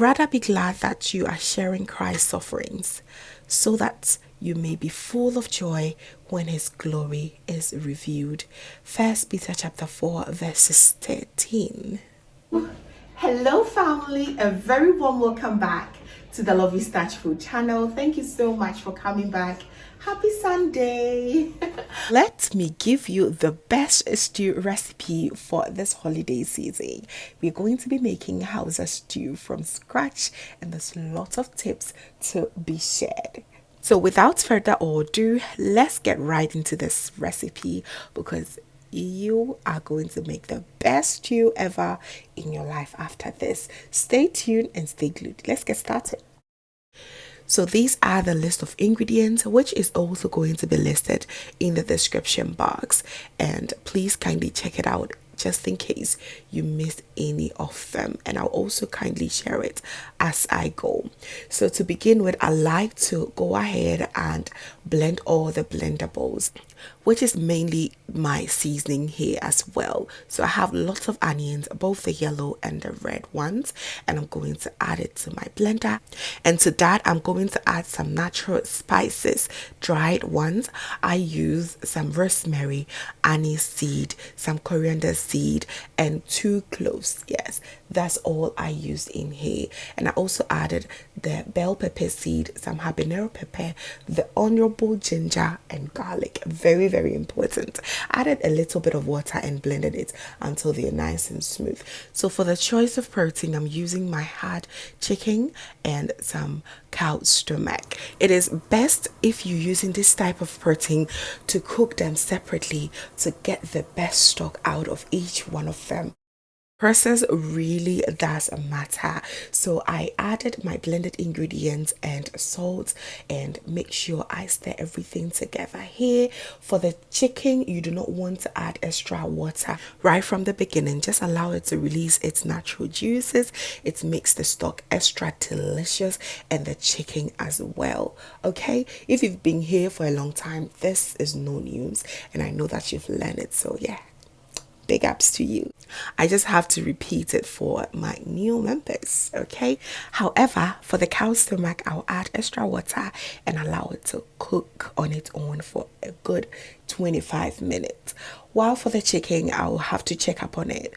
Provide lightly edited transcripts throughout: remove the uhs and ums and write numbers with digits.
Rather be glad that you are sharing Christ's sufferings, so that you may be full of joy when his glory is revealed. First Peter chapter 4 verses 13. Hello family, a very warm welcome back to the Lovystouch food channel. Thank you so much for coming back. Happy Sunday. Let me give you the best stew recipe for this holiday season. We're going to be making Hausa stew from scratch, and there's lots of tips to be shared. So without further ado, let's get right into this recipe, because you are going to make the best stew ever in your life after this. Stay tuned and stay glued. Let's get started. So these are the list of ingredients, which is also going to be listed in the description box, and please kindly check it out just in case you missed any of them, and I'll also kindly share it as I go. So to begin with, I like to go ahead and blend all the blendables, which is mainly my seasoning here as well. So I have lots of onions, both the yellow and the red ones, and I'm going to add it to my blender. And to that, I'm going to add some natural spices, dried ones. I use some rosemary, aniseed, some coriander seed, and 2 cloves. Yes, that's all I used in here. And I also added the bell pepper seed, some habanero pepper, the honorable ginger, and garlic. Very, very important. Added a little bit of water and blended it until they're nice and smooth. So for the choice of protein, I'm using my hard chicken and some cow stomach. It is best if you're using this type of protein to cook them separately to get the best stock out of each one of them. Process really does matter. So I added my blended ingredients and salt, and make sure I stir everything together. Here for the chicken, you do not want to add extra water right from the beginning. Just allow it to release its natural juices. It makes the stock extra delicious, and the chicken as well. Okay, if you've been here for a long time, this is no news, and I know that you've learned it. So yeah, big ups to you. I just have to repeat it for my new members, okay? However, for the cow stomach, I'll add extra water and allow it to cook on its own for a good 25 minutes. While for the chicken, I'll have to check up on it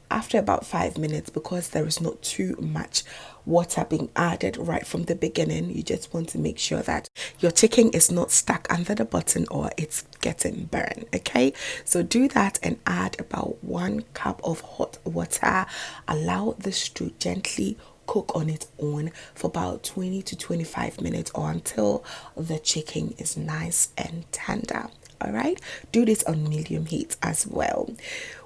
after about 5 minutes, because there is not too much water being added right from the beginning. You just want to make sure that your chicken is not stuck under the button or it's getting burned. Okay, so do that and add about 1 cup of hot water. Allow the stew gently cook on its own for about 20 to 25 minutes, or until the chicken is nice and tender. All right, do this on medium heat as well.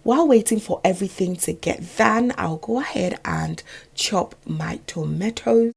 While waiting for everything to get done, I'll go ahead and chop my tomatoes.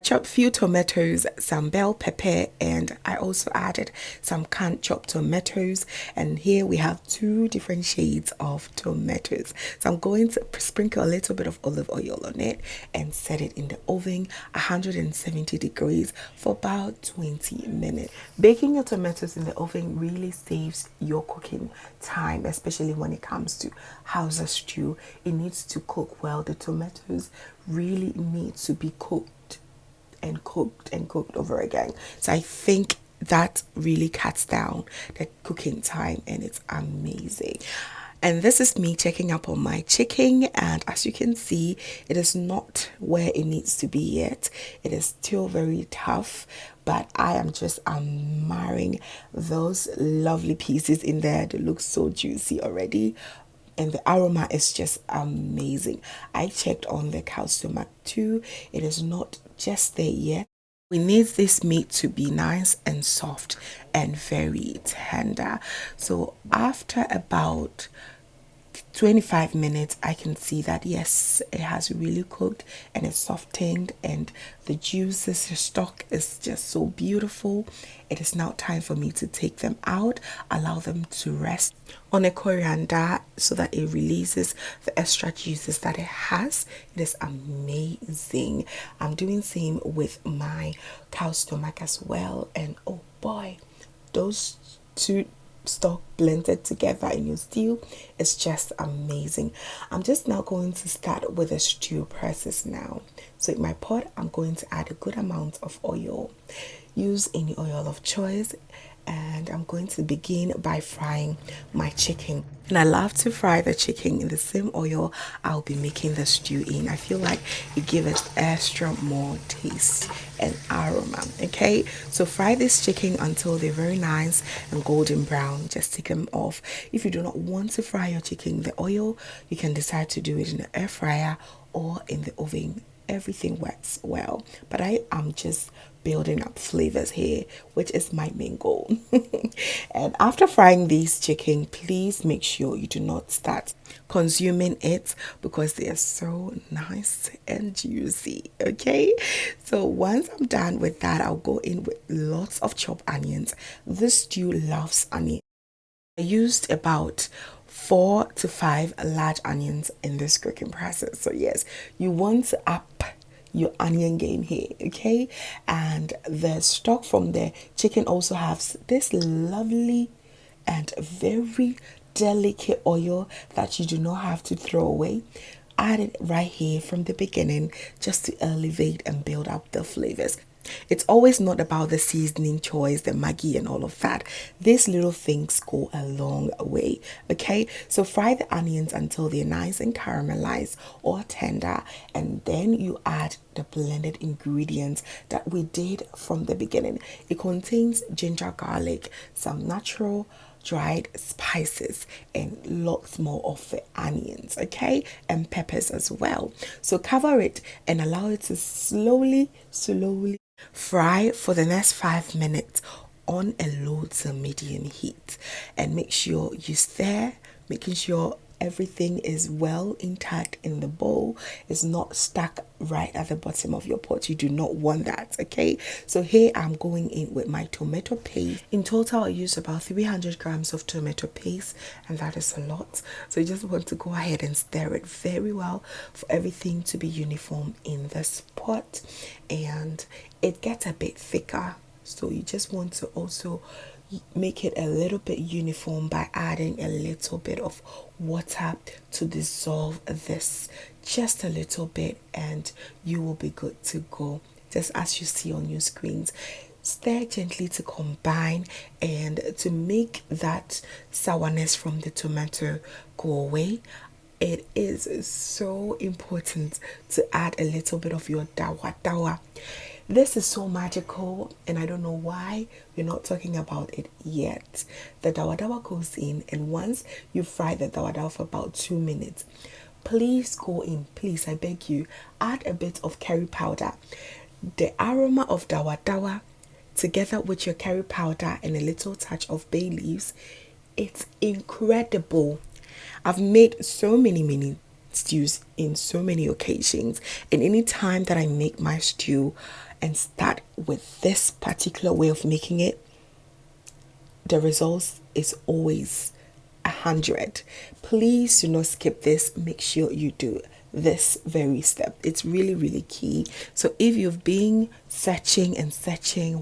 Chopped few tomatoes, some bell pepper, and I also added some canned chopped tomatoes. And here we have 2 different shades of tomatoes. So I'm going to sprinkle a little bit of olive oil on it and set it in the oven 170 degrees for about 20 minutes. Baking your tomatoes in the oven really saves your cooking time, especially when it comes to Hausa stew. It needs to cook well. The tomatoes really need to be cooked and cooked over again. So I think that really cuts down the cooking time, and it's amazing. And this is me checking up on my chicken, and as you can see, it is not where it needs to be yet. It is still very tough, but I am just admiring those lovely pieces in there. They look so juicy already, and the aroma is just amazing. I checked on the cow stomach too. It is not just there yet. We need this meat to be nice and soft and very tender. So after about 25 minutes, I can see that yes, it has really cooked and it's softened, and the juices, the stock is just so beautiful. It is now time for me to take them out, allow them to rest on a coriander so that it releases the extra juices that it has. It is amazing. I'm doing same with my cow stomach as well, and oh boy, those two stock blended together in your stew is just amazing. I'm just now going to start with the stew process now. So in my pot, I'm going to add a good amount of oil. Use any oil of choice, and I'm going to begin by frying my chicken. And I love to fry the chicken in the same oil I'll be making the stew in. I feel like it gives it extra more taste and aroma. Okay, so fry this chicken until they're very nice and golden brown. Just take them off. If you do not want to fry your chicken in the oil, you can decide to do it in the air fryer or in the oven. Everything works well, but I am just building up flavors here, which is my main goal. And after frying these chicken, please make sure you do not start consuming it because they are so nice and juicy. Okay, so once I'm done with that, I'll go in with lots of chopped onions. This stew loves onion. I used about 4 to 5 large onions in this cooking process. So yes, you want to up your onion game here, okay? And the stock from the chicken also has this lovely and very delicate oil that you do not have to throw away. Add it right here from the beginning just to elevate and build up the flavors. It's always not about the seasoning choice, the Maggi and all of that. These little things go a long way. Okay, so fry the onions until they're nice and caramelized or tender, and then you add the blended ingredients that we did from the beginning. It contains ginger, garlic, some natural dried spices, and lots more of the onions, okay, and peppers as well. So cover it and allow it to slowly fry for the next 5 minutes on a low to medium heat, and make sure you stir, making sure everything is well intact in the bowl. It's not stuck right at the bottom of your pot. You do not want that. Okay, so here I'm going in with my tomato paste. In total, I use about 300 grams of tomato paste, and that is a lot. So you just want to go ahead and stir it very well for everything to be uniform in this pot, and it gets a bit thicker, so you just want to also make it a little bit uniform by adding a little bit of water to dissolve this just a little bit, and you will be good to go, just as you see on your screens. Stir gently to combine and to make that sourness from the tomato go away. It is so important to add a little bit of your dawa. This is so magical, and I don't know why we're not talking about it yet. The dawa goes in, and once you fry the dawa for about 2 minutes, please go in, please, I beg you, add a bit of curry powder. The aroma of dawa together with your curry powder and a little touch of bay leaves, it's incredible. I've made so many stews in so many occasions, and any time that I make my stew and start with this particular way of making it, the results is always 100. Please do not skip this. Make sure you do this very step. It's really key. So if you've been searching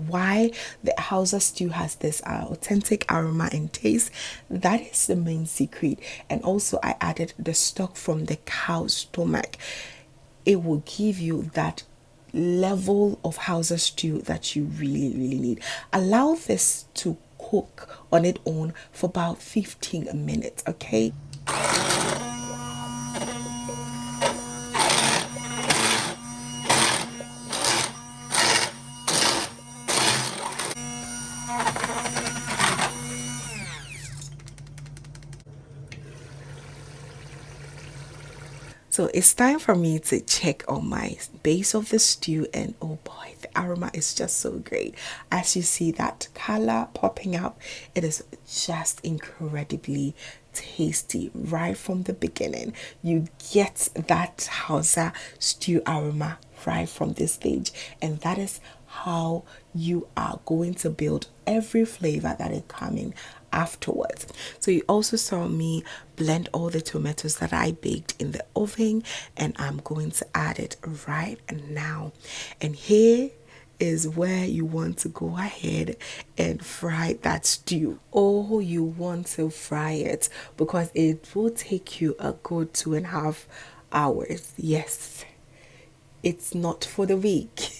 why the Hausa stew has this authentic aroma and taste, that is the main secret. And also I added the stock from the cow's stomach. It will give you that level of Hausa stew that you really need. Allow this to cook on its own for about 15 minutes, okay? So it's time for me to check on my base of the stew, and oh boy, the aroma is just so great. As you see that color popping up, it is just incredibly tasty right from the beginning. You get that Hausa stew aroma right from this stage, and that is how you are going to build every flavor that is coming afterwards. So you also saw me blend all the tomatoes that I baked in the oven, and I'm going to add it right now. And here is where you want to go ahead and fry that stew. Oh, you want to fry it because it will take you a good 2.5 hours. Yes, it's not for the weak.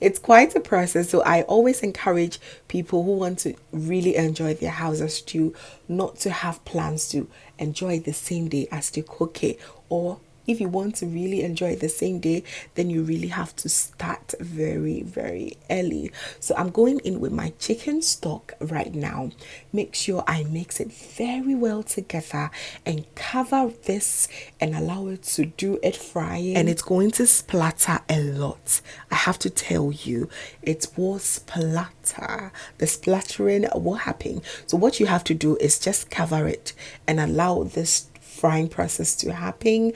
It's quite a process. So I always encourage people who want to really enjoy their Hausa stew not to have plans to enjoy it the same day as they cook it, or if you want to really enjoy it the same day, then you really have to start very, very early. So I'm going in with my chicken stock right now. Make sure I mix it very well together and cover this and allow it to do it frying. And it's going to splatter a lot. I have to tell you, it will splatter. The splattering will happen. So what you have to do is just cover it and allow this frying process to happen.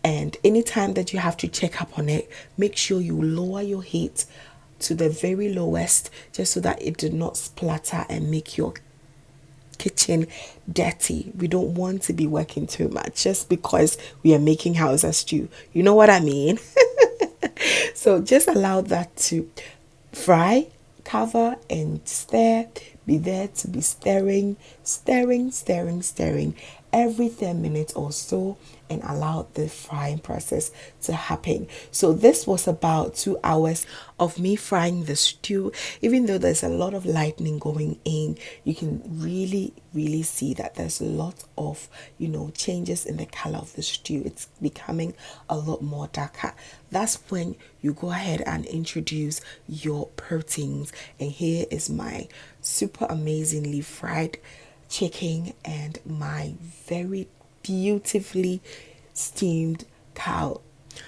And anytime that you have to check up on it, make sure you lower your heat to the very lowest, just so that it did not splatter and make your kitchen dirty. We don't want to be working too much just because we are making Hausa stew. You know what I mean? So just allow that to fry, cover and stir. Be there to be stirring every 10 minutes or so, and allow the frying process to happen. So this was about 2 hours of me frying the stew. Even though there's a lot of lightning going in, you can really see that there's a lot of changes in the color of the stew. It's becoming a lot more darker. That's when you go ahead and introduce your proteins. And here is my super amazingly fried chicken and my very beautifully steamed cow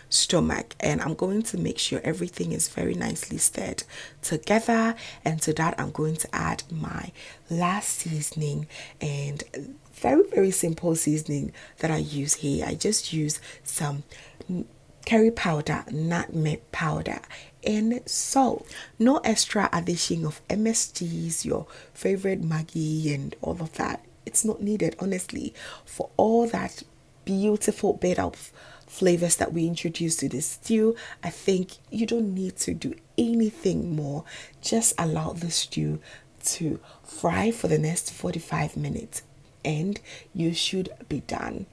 stomach, and I'm going to make sure everything is very nicely stirred together. And to that, I'm going to add my last seasoning, and very simple seasoning that I use here. I just use some curry powder, nutmeg powder, and salt. No extra addition of MSGs, your favorite Maggi and all of that. It's not needed, honestly, for all that beautiful bit of flavors that we introduced to the stew. I think you don't need to do anything more. Just allow the stew to fry for the next 45 minutes and you should be done.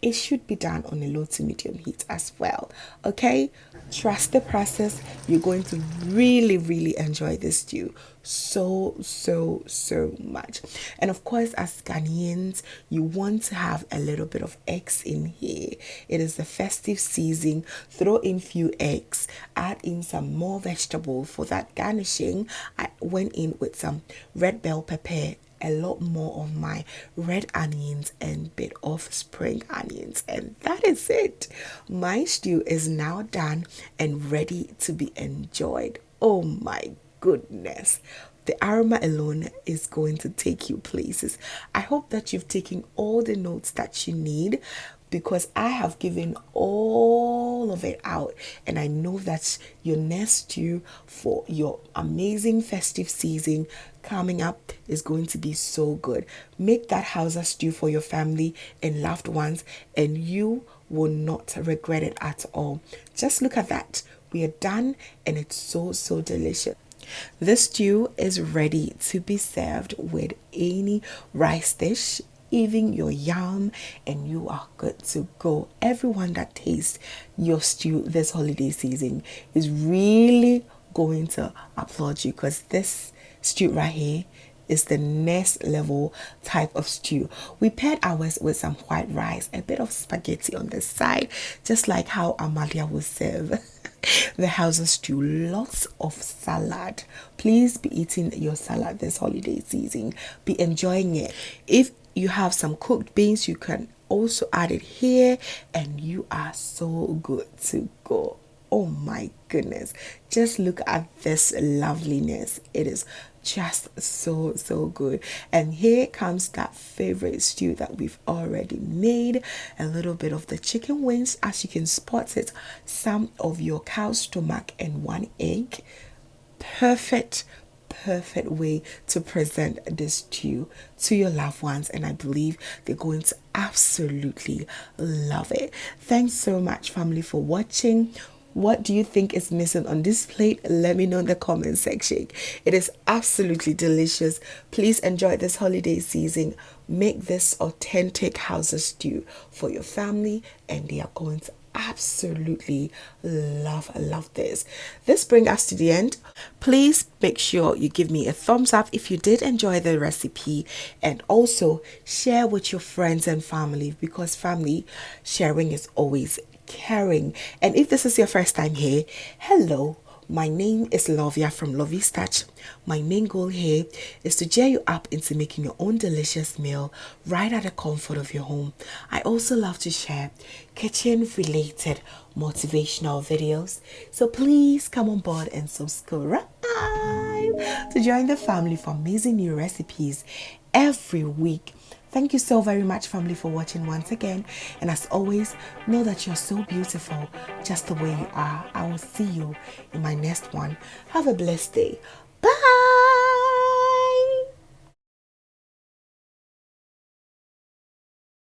It should be done on a low to medium heat as well. Okay, trust the process. You're going to really enjoy this stew so much. And of course, as Ghanaians, you want to have a little bit of eggs in here. It is the festive season. Throw in few eggs, add in some more vegetable for that garnishing. I went in with some red bell pepper, a lot more of my red onions and bit of spring onions, and that is it. My stew is now done and ready to be enjoyed. Oh my goodness, the aroma alone is going to take you places. I hope that you've taken all the notes that you need, because I have given all of it out, and I know that your next stew for your amazing festive season coming up is going to be so good. Make that Hausa stew for your family and loved ones, and you will not regret it at all. Just look at that. We are done, and it's so delicious. This stew is ready to be served with any rice dish, even your yam, and you are good to go. Everyone that tastes your stew this holiday season is really going to applaud you, because this stew right here is the next level type of stew. We paired ours with some white rice, a bit of spaghetti on the side, just like how Amalia will serve the Hausa stew. Lots of salad. Please be eating your salad this holiday season. Be enjoying it. If you have some cooked beans, you can also add it here, and you are so good to go. Oh my goodness, just look at this loveliness. It is just so good. And here comes that favorite stew that we've already made. A little bit of the chicken wings, as you can spot it, some of your cow's stomach, and 1 egg. Perfect way to present this stew to your loved ones, and I believe they're going to absolutely love it. Thanks so much, family, for watching. What do you think is missing on this plate? Let me know in the comment section. It is absolutely delicious. Please enjoy this holiday season. Make this authentic Hausa stew for your family, and they are going to absolutely love this brings us to the end. Please make sure you give me a thumbs up if you did enjoy the recipe, and also share with your friends and family, because family sharing is always caring. And if this is your first time here, hello, my name is Lovia from Lovystouch. My main goal here is to cheer you up into making your own delicious meal right at the comfort of your home. I also love to share kitchen related motivational videos. So please come on board and subscribe to join the family for amazing new recipes every week. Thank you so very much, family, for watching once again. And as always, know that you're so beautiful just the way you are. I will see you in my next one. Have a blessed day.